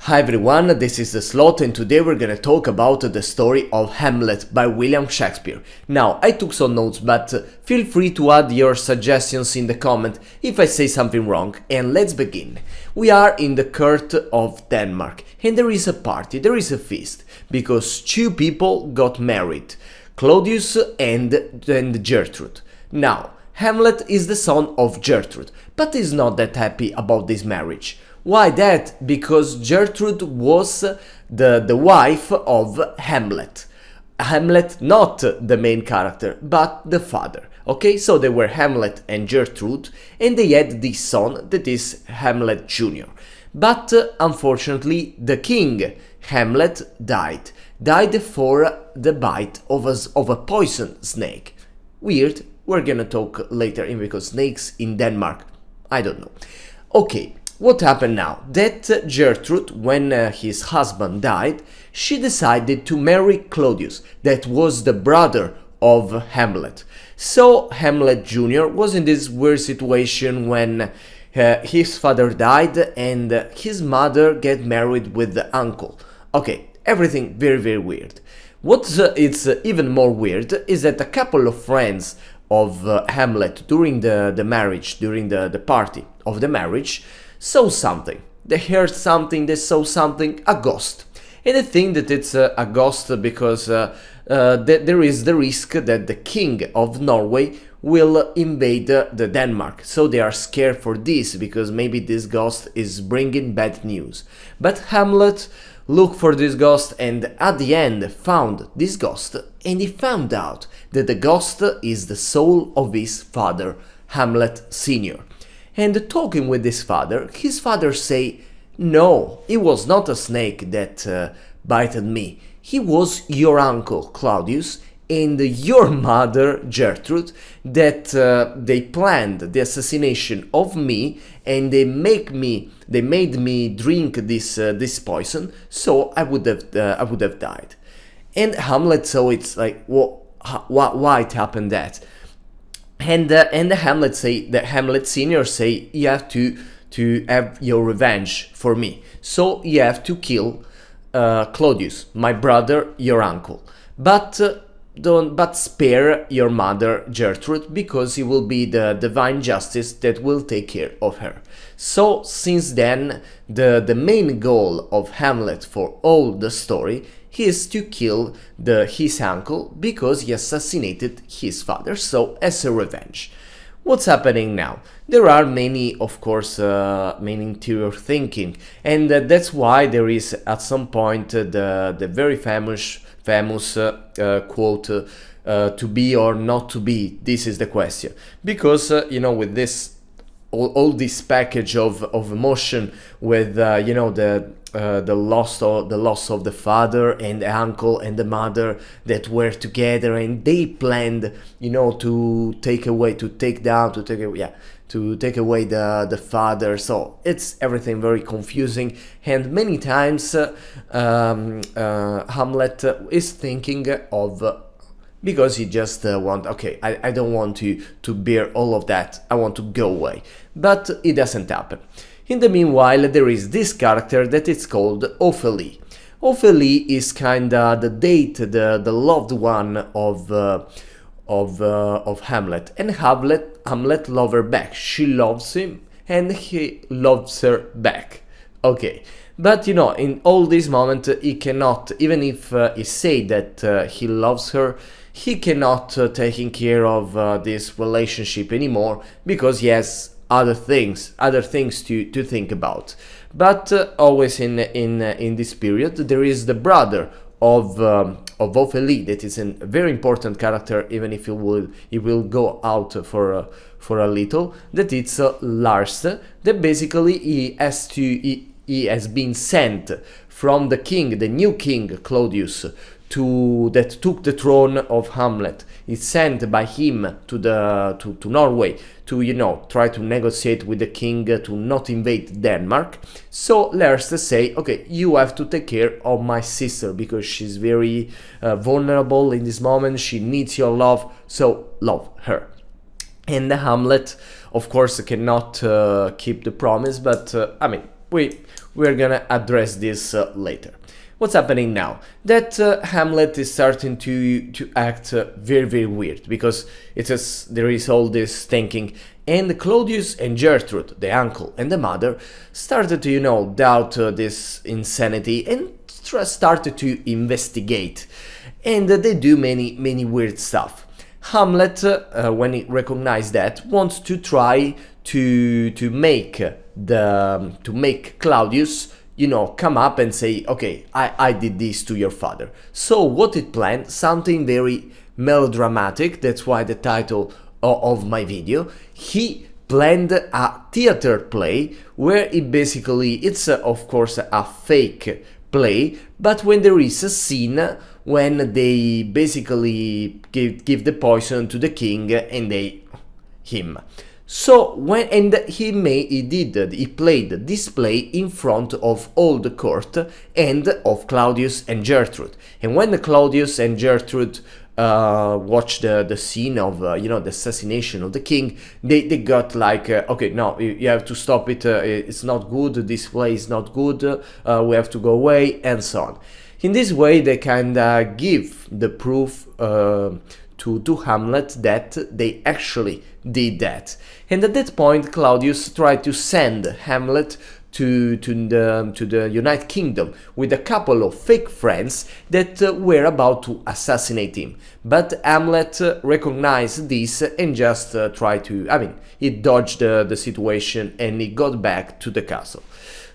Hi everyone, this is The Slot and today we're gonna talk about the story of Hamlet by William Shakespeare. Now, I took some notes, but feel free to add your suggestions in the comment if I say something wrong, and let's begin. We are in the court of Denmark, and there is a party, there is a feast, because two people got married, Claudius and Gertrude. Now, Hamlet is the son of Gertrude, but is not that happy about this marriage. Why that? Because Gertrude was the wife of Hamlet. Hamlet, not the main character, but the father. Okay, so they were Hamlet and Gertrude, and they had this son that is Hamlet Jr. But unfortunately, the king, Hamlet, died for the bite of a poison snake. Weird, we're gonna talk later because snakes in Denmark, I don't know. Okay. What happened now? That Gertrude, when his husband died, she decided to marry Claudius, that was the brother of Hamlet. So Hamlet Jr. was in this weird situation when his father died and his mother get married with the uncle. Okay, everything very, very weird. What's even more weird is that a couple of friends of Hamlet during the marriage, during the party of the marriage, saw something. They heard something, they saw something, a ghost. And they think that it's a ghost because there is the risk that the king of Norway will invade the Denmark. So they are scared for this because maybe this ghost is bringing bad news. But Hamlet looked for this ghost and at the end found this ghost, and he found out that the ghost is the soul of his father, Hamlet Sr. And talking with his father say, no, it was not a snake that bited me. He was your uncle, Claudius, and your mother, Gertrude, that they planned the assassination of me, and they made me drink this poison, so I would have died. And Hamlet saw it's like, why it happened that? And the Hamlet Senior say, you have to have your revenge for me. So you have to kill Claudius, my brother, your uncle. But spare your mother Gertrude, because it will be the divine justice that will take care of her. So since then, the main goal of Hamlet for all the story is to kill his uncle because he assassinated his father, so as a revenge. What's happening now? There are many, of course, many interior thinking, and that's why there is at some point the very famous quote, to be or not to be, this is the question. Because, with this all this package of emotion with the loss of the father and the uncle and the mother that were together, and they planned to take away the father. So it's everything very confusing, and many times Hamlet is thinking of, because he just I don't want to bear all of that, I want to go away. But it doesn't happen. In the meanwhile, there is this character that is called Ophelia. Ophelia is kinda the date, the loved one of Hamlet, and Hamlet loves her back. She loves him, and he loves her back. Okay. But in all this moment, he cannot, even if he say that he loves her, he cannot taking care of this relationship anymore because he has other things to think about. But always in this period, there is the brother of Ophelia that is a very important character, even if he will go out for a little. That it's Lars. That basically he has been sent from the king, the new king Claudius, that took the throne of Hamlet. He's sent by him to Norway to try to negotiate with the king to not invade Denmark. So Lars say, okay, you have to take care of my sister because she's very vulnerable in this moment. She needs your love, so love her. And Hamlet, of course, cannot keep the promise, but we're gonna address this later. What's happening now? That Hamlet is starting to act very weird, because there is all this thinking, and Claudius and Gertrude, the uncle and the mother, started to, you know, doubt this insanity and started to investigate, and they do many weird stuff. Hamlet, when he recognized that, wants to try to make Claudius, you know, come up and say, okay, I did this to your father. So what it planned, something very melodramatic, that's why the title of my video. He planned a theater play where it's of course a fake play, but when there is a scene when they basically give the poison to the king and him. So he played this play in front of all the court and of Claudius and Gertrude. And when Claudius and Gertrude watched the scene of the assassination of the king, they got like, okay, no, you have to stop it. It's not good. This play is not good. We have to go away, and so on. In this way, they kind of give the proof to Hamlet that they actually did that. And at that point, Claudius tried to send Hamlet to the United Kingdom with a couple of fake friends that were about to assassinate him. But Hamlet recognized this and just tried to, he dodged the situation and he got back to the castle.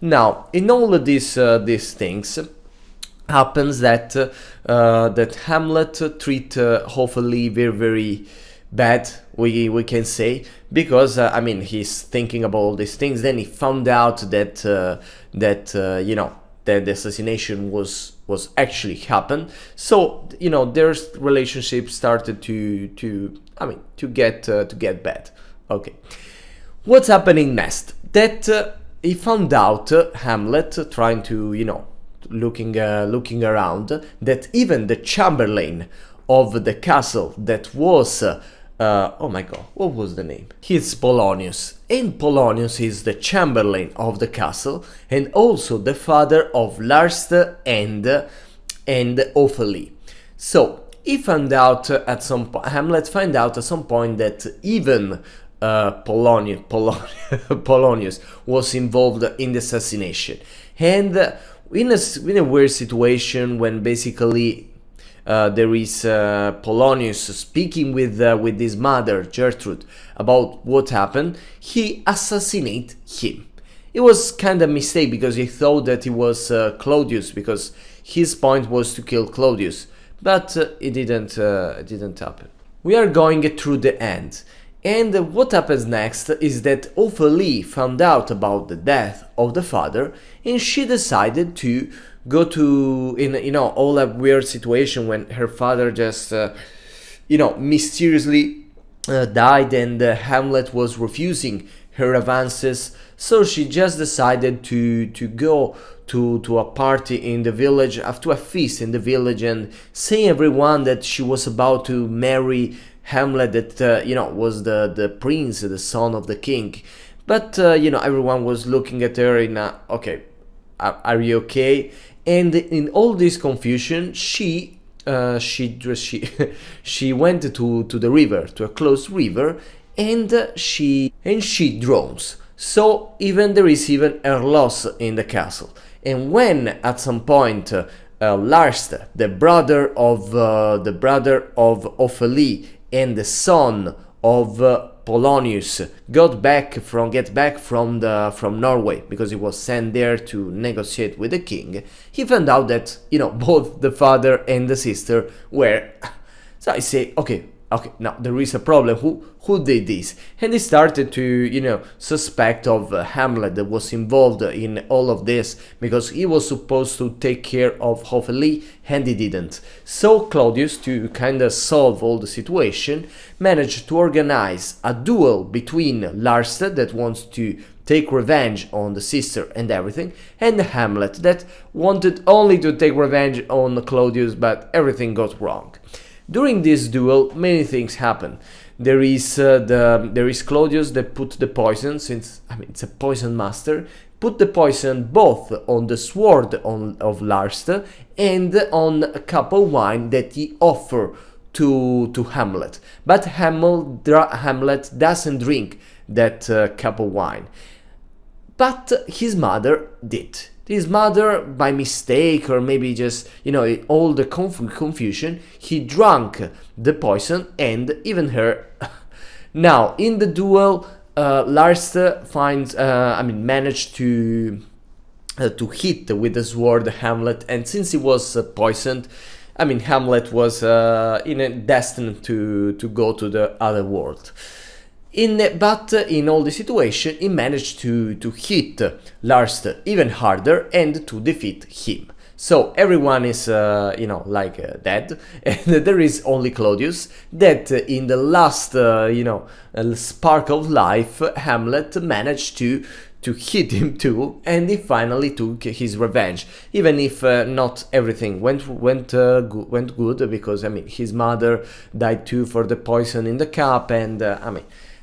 Now, in all of these things, happens that Hamlet treat Ophelia very bad, we can say, because he's thinking about all these things. Then he found out that the assassination was actually happened. So their relationship started to get bad. Okay, what's happening next? That he found out, Hamlet, trying to looking around, that even the chamberlain of the castle that was oh my god, what was the name? He's Polonius, and Polonius is the chamberlain of the castle and also the father of Lars and Ophelia. So he found out Hamlet found out at some point that even Polonius was involved in the assassination, and in a weird situation when basically there is Polonius speaking with his mother Gertrude about what happened. He assassinated him. It was kind of a mistake because he thought that it was Claudius, because his point was to kill Claudius, but it didn't happen. We are going through the end. And what happens next is that Ophelia found out about the death of the father, and she decided to go to, all that weird situation when her father just, mysteriously died, and Hamlet was refusing her advances. So she just decided to go to a party in the village, to a feast in the village, and say everyone that she was about to marry Hamlet, that was the prince, the son of the king. But everyone was looking at her in okay, are you okay? And in all this confusion, she went to the river, to a close river, and she drowns. So there is even a loss in the castle. And when at some point Lars, the brother of Ophelia and the son of Polonius, get back from Norway, because he was sent there to negotiate with the king, he found out that both the father and the sister were. So I say, okay, now there is a problem. Who did this? And he started to suspect of Hamlet that was involved in all of this, because he was supposed to take care of Ophelia and he didn't. So Claudius, to kind of solve all the situation, managed to organize a duel between Lars, that wants to take revenge on the sister and everything, and Hamlet, that wanted only to take revenge on Claudius, but everything got wrong. During this duel, many things happen. There is Claudius that put the poison, since it's a poison master, put the poison both on the sword of Lars and on a cup of wine that he offered to Hamlet. But Hamlet doesn't drink that cup of wine. But his mother did. His mother, by mistake, or maybe just, all the confusion, he drank the poison, and even her. Now, in the duel, Lars managed to hit with the sword Hamlet, and since he was poisoned, Hamlet was destined to go to the other world. But in all the situation, he managed to hit Lars even harder and to defeat him. So everyone is, dead, and there is only Claudius that in the last, spark of life, Hamlet managed to hit him too, and he finally took his revenge. Even if not everything went good, because his mother died too for the poison in the cup, and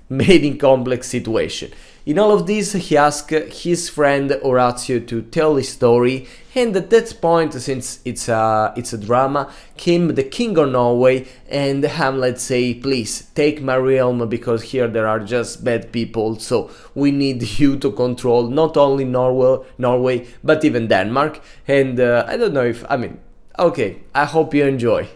made in complex situation. In all of this, he asked his friend Orazio to tell his story, and at that point, since it's a drama, came the king of Norway, and Hamlet say, please take my realm, because here there are just bad people, so we need you to control not only Norway but even Denmark. And I don't know if, okay, I hope you enjoy.